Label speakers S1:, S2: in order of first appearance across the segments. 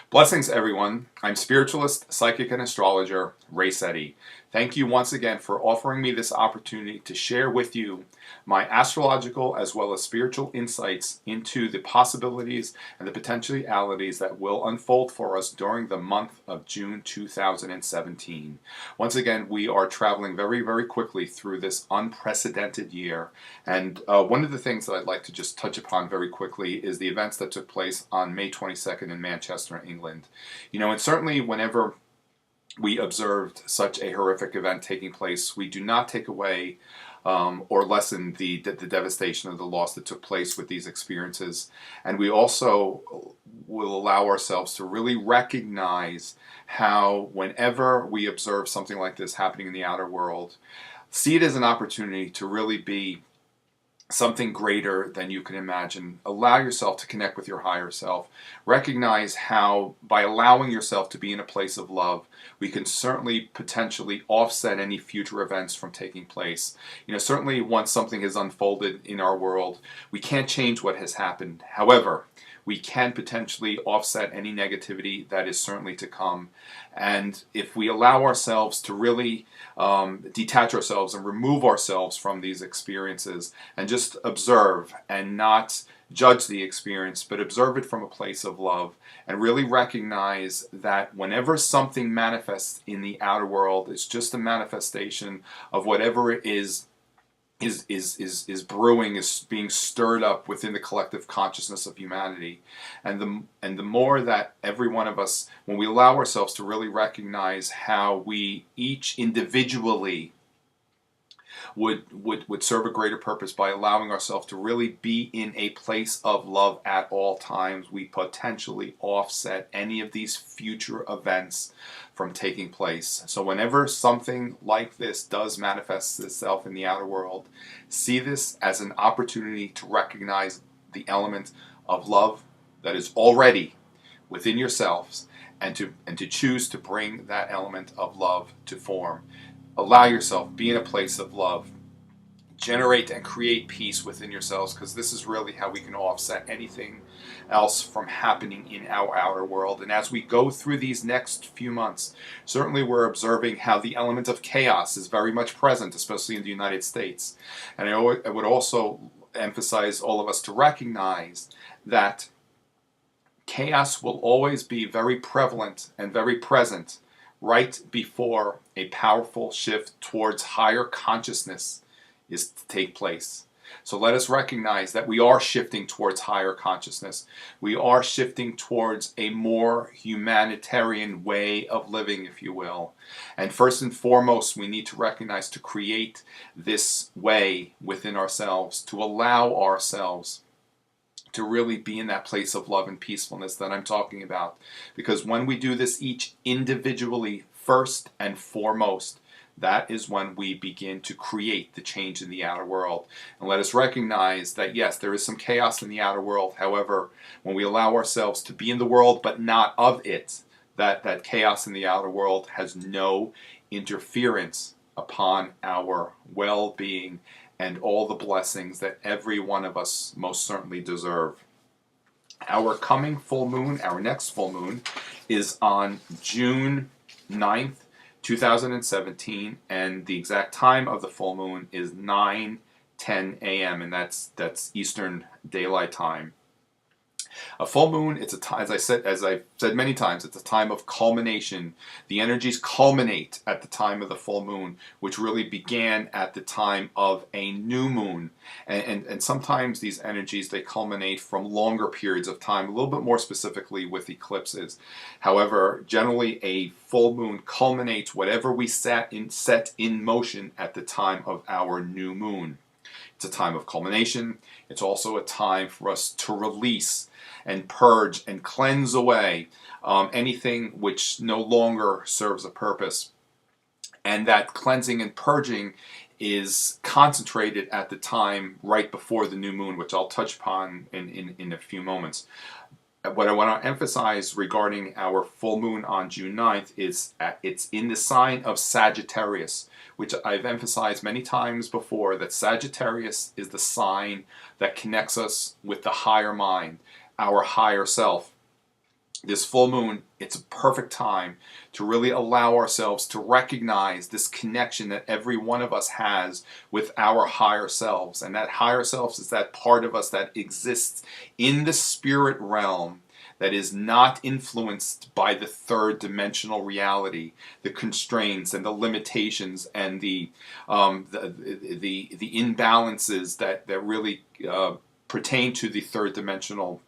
S1: Blessings, everyone. I'm spiritualist, psychic, and astrologer Ray Setter. Thank you once again for offering me this opportunity to share with you my astrological as well as spiritual insights into the possibilities and the potentialities that will unfold for us during the month of June 2017. Once again, we are traveling very, very quickly through this unprecedented year. And one of the things that I'd like to just touch upon very quickly is the events that took place on May 22nd in Manchester, England. And certainly whenever we observed such a horrific event taking place, we do not take away or lessen the devastation of the loss that took place with these experiences. And we also will allow ourselves to really recognize how whenever we observe something like this happening in the outer world, see it as an opportunity to really be something greater than you can imagine. Allow yourself to connect with your higher self. Recognize how, by allowing yourself to be in a place of love, we can certainly potentially offset any future events from taking place. Certainly once something has unfolded in our world, we can't change what has happened. However, we can potentially offset any negativity that is certainly to come. And if we allow ourselves to really detach ourselves and remove ourselves from these experiences and just observe and not judge the experience, but observe it from a place of love and really recognize that whenever something manifests in the outer world, it's just a manifestation of whatever it is brewing, is being stirred up within the collective consciousness of humanity. And the more that every one of us, when we allow ourselves to really recognize how we each individually would serve a greater purpose by allowing ourselves to really be in a place of love at all times, we potentially offset any of these future events from taking place. So whenever something like this does manifest itself in the outer world, see this as an opportunity to recognize the element of love that is already within yourselves and to choose to bring that element of love to form. Allow yourself, be in a place of love. Generate and create peace within yourselves, because this is really how we can offset anything else from happening in our outer world. And as we go through these next few months, certainly we're observing how the element of chaos is very much present, especially in the United States. And I would also emphasize all of us to recognize that chaos will always be very prevalent and very present right before a powerful shift towards higher consciousness is to take place. So let us recognize that we are shifting towards higher consciousness. We are shifting towards a more humanitarian way of living, if you will. And first and foremost, we need to recognize to create this way within ourselves, to allow ourselves to really be in that place of love and peacefulness that I'm talking about. Because when we do this each individually, first and foremost, that is when we begin to create the change in the outer world. And let us recognize that yes, there is some chaos in the outer world. However, when we allow ourselves to be in the world but not of it, that chaos in the outer world has no interference upon our well-being and all the blessings that every one of us most certainly deserve. Our coming full moon, our next full moon, is on June 9th, 2017, and the exact time of the full moon is 9:10 a.m., and that's Eastern Daylight Time. A full moon, it's a time, as I've said many times, it's a time of culmination. The energies culminate at the time of the full moon, which really began at the time of a new moon. And sometimes these energies, they culminate from longer periods of time, a little bit more specifically with eclipses. However, generally a full moon culminates whatever we set in motion at the time of our new moon. It's a time of culmination. It's also a time for us to release and purge and cleanse away anything which no longer serves a purpose. And that cleansing and purging is concentrated at the time right before the new moon, which I'll touch upon in a few moments. What I want to emphasize regarding our full moon on June 9th is it's in the sign of Sagittarius, which I've emphasized many times before, that Sagittarius is the sign that connects us with the higher mind, our higher self. this full moon, it's a perfect time to really allow ourselves to recognize this connection that every one of us has with our higher selves. And that higher selves is that part of us that exists in the spirit realm, that is not influenced by the third dimensional reality, the constraints and the limitations and the imbalances that really pertain to the third dimensional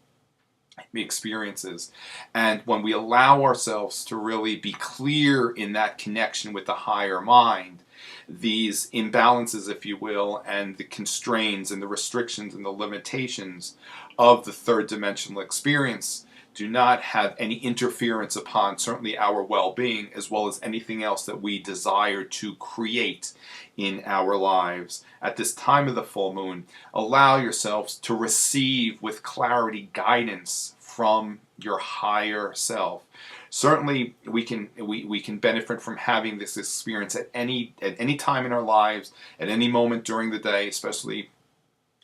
S1: experiences. And when we allow ourselves to really be clear in that connection with the higher mind, these imbalances, if you will, and the constraints and the restrictions and the limitations of the third dimensional experience do not have any interference upon certainly our well-being, as well as anything else that we desire to create in our lives. At this time of the full moon, allow yourselves to receive with clarity guidance from your higher self. Certainly we can benefit from having this experience at any time in our lives, at any moment during the day, especially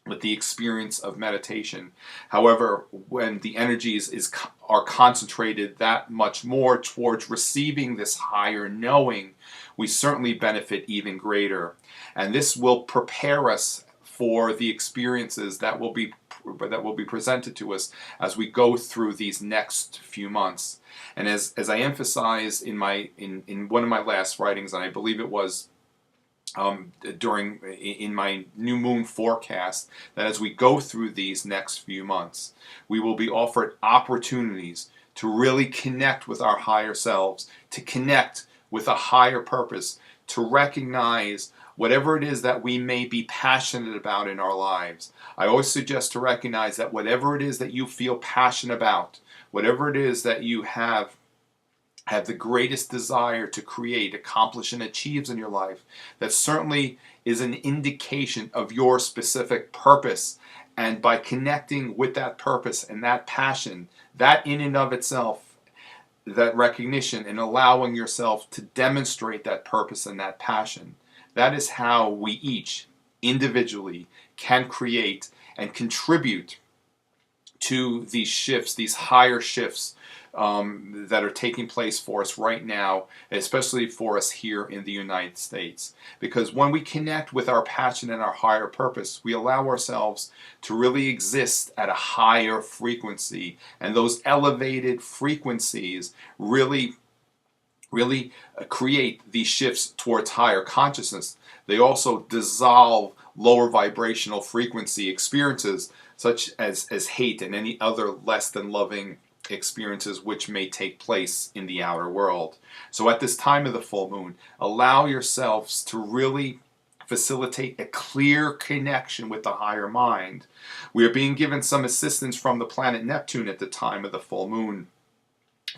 S1: with the experience of meditation. However, when the energies are concentrated that much more towards receiving this higher knowing, we certainly benefit even greater. And this will prepare us for the experiences that will be presented to us as we go through these next few months. And as I emphasized in one of my last writings, and I believe it was in my new moon forecast, that as we go through these next few months, we will be offered opportunities to really connect with our higher selves, to connect with a higher purpose, to recognize whatever it is that we may be passionate about in our lives. I always suggest to recognize that whatever it is that you feel passionate about, whatever it is that you have the greatest desire to create, accomplish, and achieve in your life, that certainly is an indication of your specific purpose. And by connecting with that purpose and that passion, that in and of itself, that recognition and allowing yourself to demonstrate that purpose and that passion, that is how we each individually can create and contribute to these shifts, these higher shifts that are taking place for us right now, especially for us here in the United States. Because when we connect with our passion and our higher purpose, we allow ourselves to really exist at a higher frequency. And those elevated frequencies really create these shifts towards higher consciousness. They also dissolve lower vibrational frequency experiences such as hate and any other less than loving experiences which may take place in the outer world. So at this time of the full moon, allow yourselves to really facilitate a clear connection with the higher mind. We are being given some assistance from the planet Neptune at the time of the full moon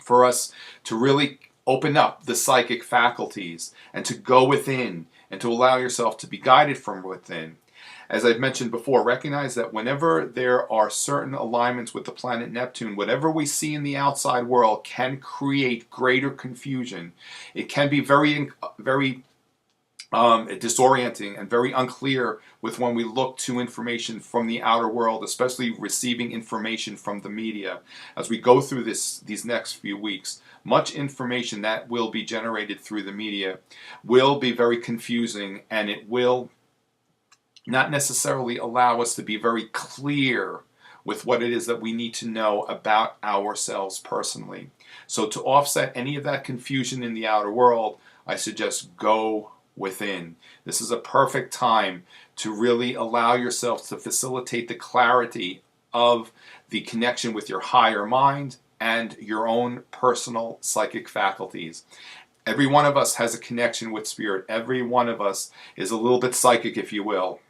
S1: for us to really open up the psychic faculties and to go within and to allow yourself to be guided from within. As I've mentioned before, recognize that whenever there are certain alignments with the planet Neptune, whatever we see in the outside world can create greater confusion. It can be very disorienting and very unclear with when we look to information from the outer world, especially receiving information from the media. As we go through these next few weeks, much information that will be generated through the media will be very confusing, and it will not necessarily allow us to be very clear with what it is that we need to know about ourselves personally. So to offset any of that confusion in the outer world, I suggest go within. This is a perfect time to really allow yourself to facilitate the clarity of the connection with your higher mind and your own personal psychic faculties. Every one of us has a connection with spirit. Every one of us is a little bit psychic, if you will.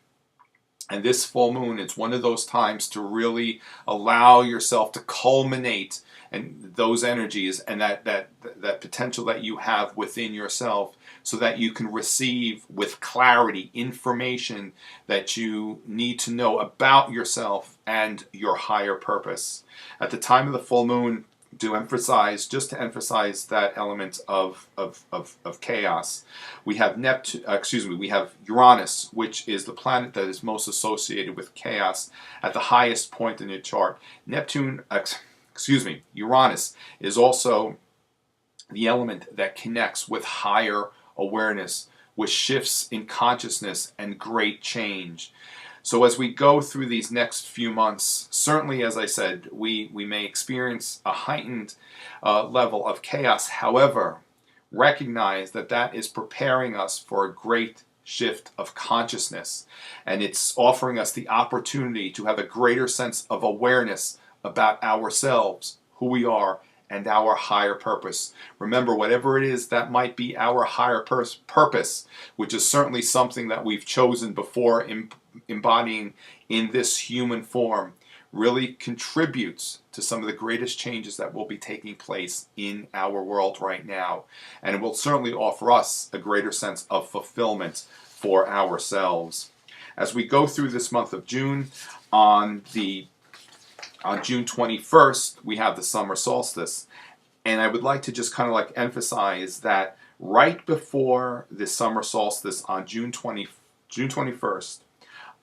S1: And this full moon, it's one of those times to really allow yourself to culminate and those energies and that potential that you have within yourself, so that you can receive with clarity information that you need to know about yourself and your higher purpose. At the time of the full moon, to emphasize that element of chaos, we have we have Uranus, which is the planet that is most associated with chaos at the highest point in your chart. Uranus is also the element that connects with higher awareness, with shifts in consciousness and great change. So as we go through these next few months, certainly, as I said, we may experience a heightened level of chaos. However, recognize that that is preparing us for a great shift of consciousness, and it's offering us the opportunity to have a greater sense of awareness about ourselves, who we are, and our higher purpose. Remember, whatever it is that might be our higher purpose, which is certainly something that we've chosen before embodying in this human form, really contributes to some of the greatest changes that will be taking place in our world right now. And it will certainly offer us a greater sense of fulfillment for ourselves. As we go through this month of June, on June 21st, we have the summer solstice. And I would like to just kind of like emphasize that right before the summer solstice on June 21st,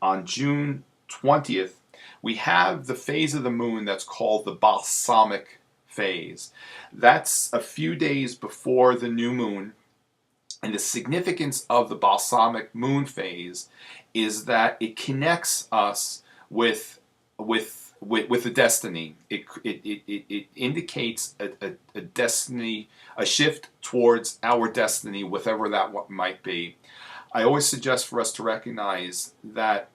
S1: on June 20th, we have the phase of the moon that's called the balsamic phase. That's a few days before the new moon. And the significance of the balsamic moon phase is that it connects us with the destiny. It indicates a destiny, a shift towards our destiny, whatever that might be. I always suggest for us to recognize that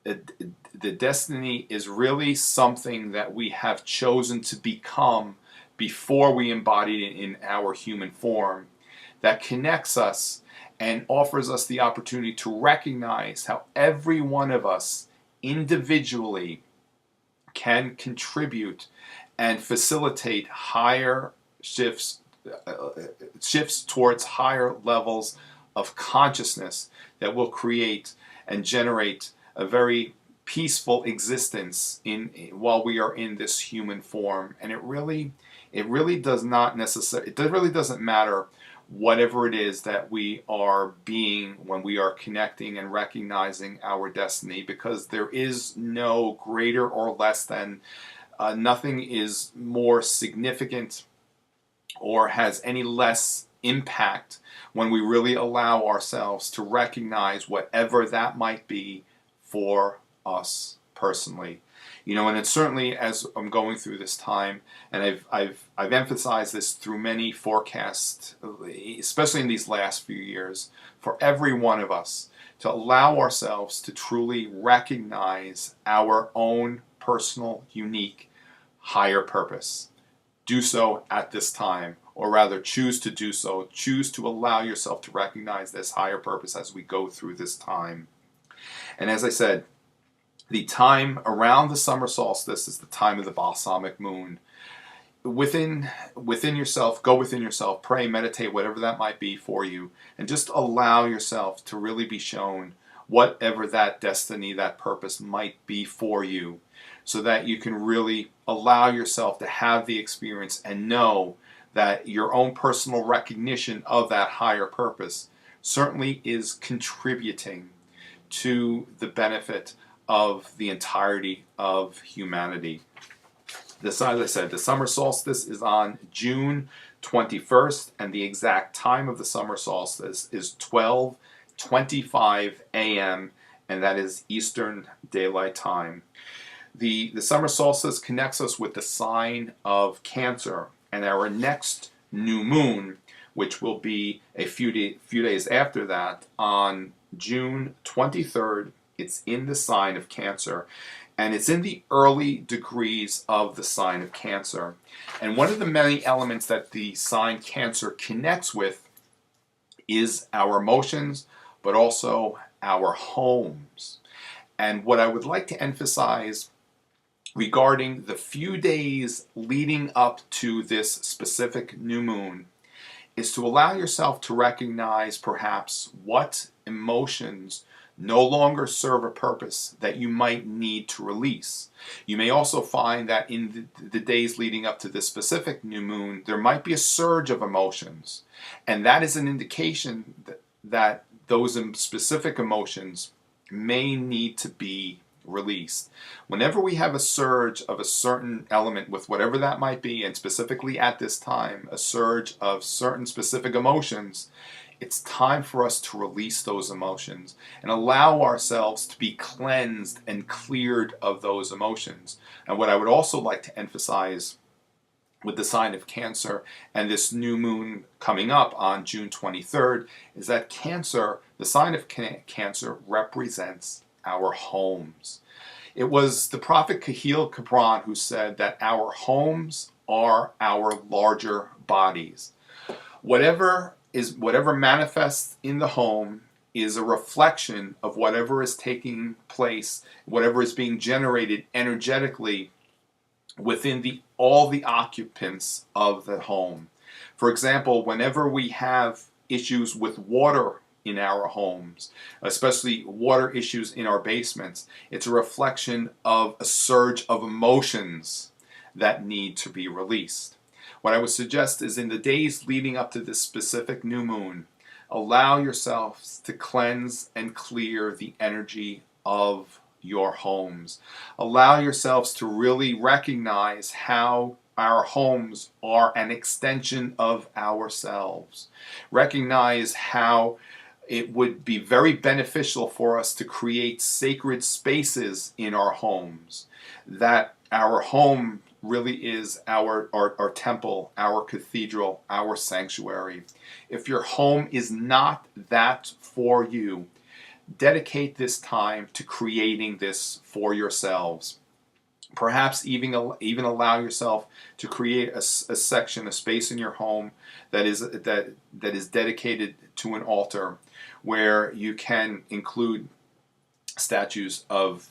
S1: the destiny is really something that we have chosen to become before we embody it in our human form, that connects us and offers us the opportunity to recognize how every one of us individually can contribute and facilitate higher shifts towards higher levels of consciousness that will create and generate a very peaceful existence while we are in this human form. And it really doesn't matter whatever it is that we are being when we are connecting and recognizing our destiny, because there is no greater or less than, nothing is more significant or has any less impact when we really allow ourselves to recognize whatever that might be for us personally. And it's certainly, as I'm going through this time, and I've emphasized this through many forecasts, especially in these last few years, for every one of us to allow ourselves to truly recognize our own personal, unique, higher purpose. Do so at this time, or rather choose to do so. Choose to allow yourself to recognize this higher purpose as we go through this time. And as I said, the time around the summer solstice is the time of the balsamic moon. Within yourself, go within yourself, pray, meditate, whatever that might be for you, and just allow yourself to really be shown whatever that destiny, that purpose might be for you, so that you can really allow yourself to have the experience and know that your own personal recognition of that higher purpose certainly is contributing to the benefit of the entirety of humanity. As I said, the summer solstice is on June 21st, and the exact time of the summer solstice is 12:25 a.m., and that is Eastern Daylight Time. The summer solstice connects us with the sign of Cancer, and our next new moon, which will be a few days after that, on June 23rd, it's in the sign of Cancer, and it's in the early degrees of the sign of Cancer. And one of the many elements that the sign Cancer connects with is our emotions, but also our homes. And what I would like to emphasize regarding the few days leading up to this specific new moon is to allow yourself to recognize perhaps what emotions no longer serve a purpose that you might need to release. You may also find that in the days leading up to this specific new moon, there might be a surge of emotions. And that is an indication that those specific emotions may need to be released. Whenever we have a surge of a certain element with whatever that might be, and specifically at this time, a surge of certain specific emotions, it's time for us to release those emotions and allow ourselves to be cleansed and cleared of those emotions. And what I would also like to emphasize with the sign of Cancer and this new moon coming up on June 23rd is that Cancer, the sign of Cancer, represents our homes. It was the prophet Kahil Kabran who said that our homes are our larger bodies. Whatever manifests in the home is a reflection of whatever is taking place, whatever is being generated energetically within all the occupants of the home. For example, whenever we have issues with water in our homes, especially water issues in our basements, it's a reflection of a surge of emotions that need to be released. What I would suggest is in the days leading up to this specific new moon, allow yourselves to cleanse and clear the energy of your homes. Allow yourselves to really recognize how our homes are an extension of ourselves. Recognize how it would be very beneficial for us to create sacred spaces in our homes. That our home really is our temple, our cathedral, our sanctuary. If your home is not that for you, dedicate this time to creating this for yourselves. Perhaps even allow yourself to create a section, a space in your home that is dedicated to an altar, where you can include statues of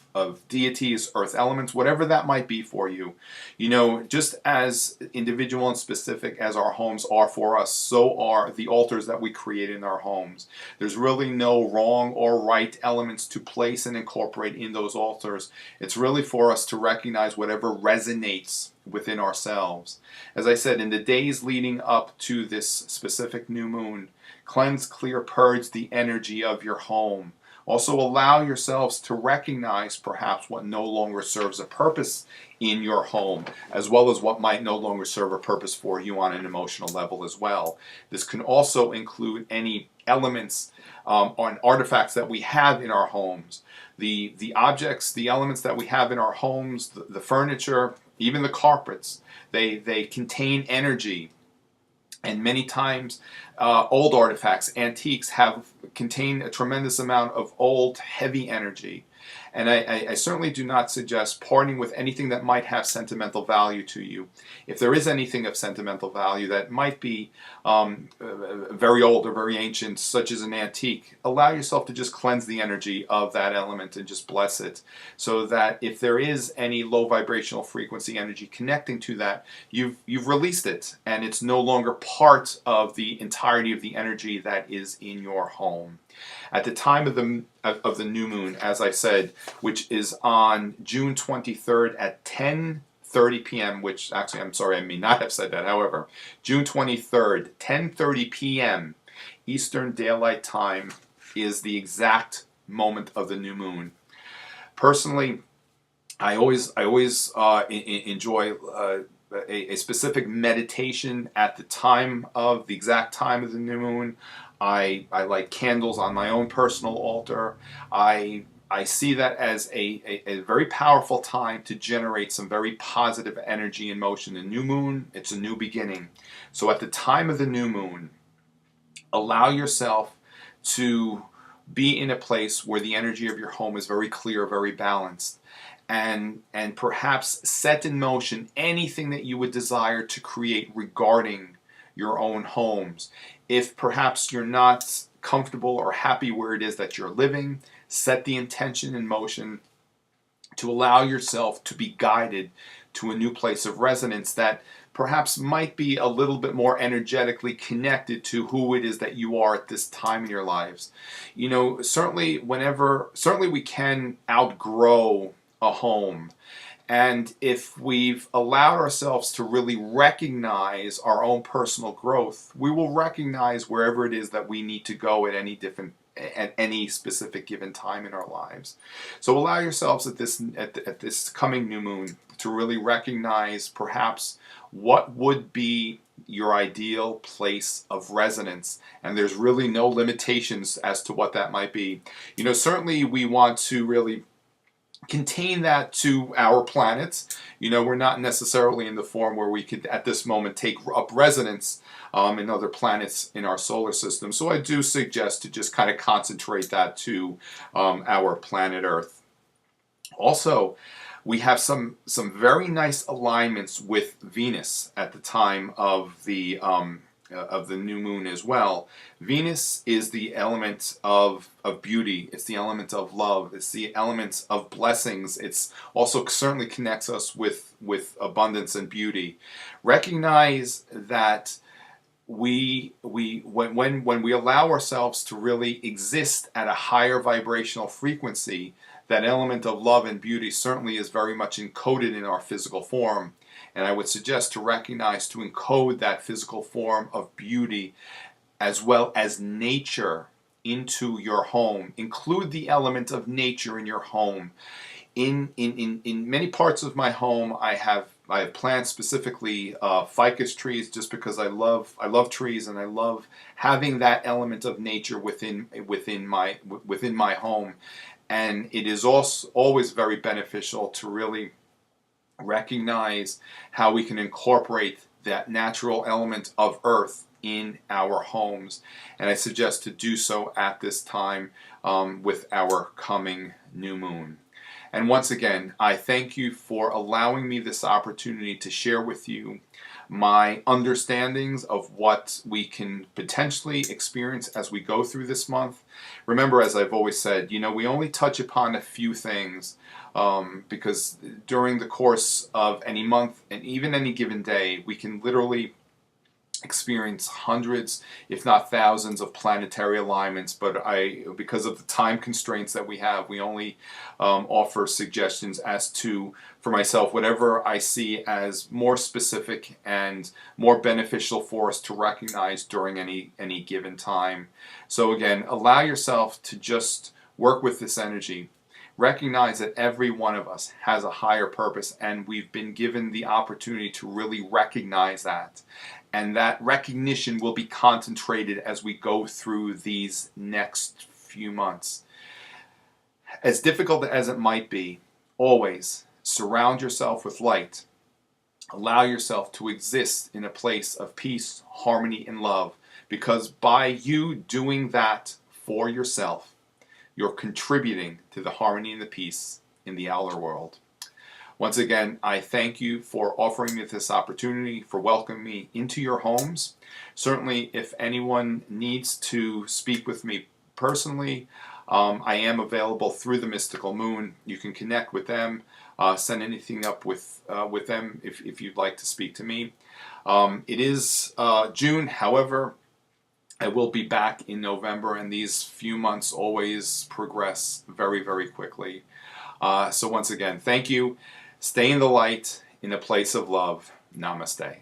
S1: deities, earth elements, whatever that might be for you. You know, just as individual and specific as our homes are for us, so are the altars that we create in our homes. There's really no wrong or right elements to place and incorporate in those altars. It's really for us to recognize whatever resonates within ourselves. As I said, in the days leading up to this specific new moon, cleanse, clear, purge the energy of your home. Also allow yourselves to recognize perhaps what no longer serves a purpose in your home, as well as what might no longer serve a purpose for you on an emotional level as well. This can also include any elements or artifacts that we have in our homes. The objects, the elements that we have in our homes, the furniture, even the carpets, they contain energy. And many times, old artifacts, antiques, contain a tremendous amount of old, heavy energy. And I certainly do not suggest parting with anything that might have sentimental value to you. If there is anything of sentimental value that might be very old or very ancient, such as an antique, allow yourself to just cleanse the energy of that element and just bless it, so that if there is any low vibrational frequency energy connecting to that, you've released it, and it's no longer part of the entirety of the energy that is in your home. At the time of the new moon, as I said, which is on June 23rd at 10:30 p.m., which actually, I'm sorry, I may not have said that. However, June 23rd, 10:30 p.m. Eastern Daylight Time is the exact moment of the new moon. Personally, I always enjoy a specific meditation at the time of the exact time of the new moon. I light candles on my own personal altar. I see that as a very powerful time to generate some very positive energy and motion. The new moon, it's a new beginning. So at the time of the new moon, allow yourself to be in a place where the energy of your home is very clear, very balanced. And perhaps set in motion anything that you would desire to create regarding your own homes. If perhaps you're not comfortable or happy where it is that you're living, set the intention in motion to allow yourself to be guided to a new place of residence that perhaps might be a little bit more energetically connected to who it is that you are at this time in your lives. You know, certainly we can outgrow a home. And if we've allowed ourselves to really recognize our own personal growth, we will recognize wherever it is that we need to go at any at any specific given time in our lives. So allow yourselves at this coming new moon to really recognize perhaps what would be your ideal place of residence, and there's really no limitations as to what that might be. Certainly we want to really contain that to our planets. We're not necessarily in the form where we could at this moment take up residence in other planets in our solar system. So I do suggest to just kind of concentrate that to our planet Earth. Also, we have some very nice alignments with Venus at the time of the new moon as well. Venus is the element of beauty. It's the element of love. It's the element of blessings. It's also certainly connects us with abundance and beauty. Recognize that when we allow ourselves to really exist at a higher vibrational frequency, that element of love and beauty certainly is very much encoded in our physical form. And I would suggest to recognize, to encode that physical form of beauty as well as nature into your home. Include the element of nature in your home. In many parts of my home, I have plants, specifically ficus trees, just because I love trees, and I love having that element of nature within my home. And it is also always very beneficial to really recognize how we can incorporate that natural element of earth in our homes. And I suggest to do so at this time with our coming new moon. And once again, I thank you for allowing me this opportunity to share with you my understandings of what we can potentially experience as we go through this month. Remember, as I've always said, we only touch upon a few things because during the course of any month and even any given day, we can literally experience hundreds, if not thousands, of planetary alignments. But because of the time constraints that we have, we only offer suggestions as to, for myself, whatever I see as more specific and more beneficial for us to recognize during any given time. So again, allow yourself to just work with this energy. Recognize that every one of us has a higher purpose, and we've been given the opportunity to really recognize that. And that recognition will be concentrated as we go through these next few months. As difficult as it might be, always surround yourself with light. Allow yourself to exist in a place of peace, harmony, and love, because by you doing that for yourself, you're contributing to the harmony and the peace in the outer world. Once again, I thank you for offering me this opportunity, for welcoming me into your homes. Certainly, if anyone needs to speak with me personally, I am available through the Mystical Moon. You can connect with them, send anything up with them if you'd like to speak to me. It is June, however, I will be back in November, and these few months always progress very, very quickly. So once again, thank you. Stay in the light, in a place of love. Namaste.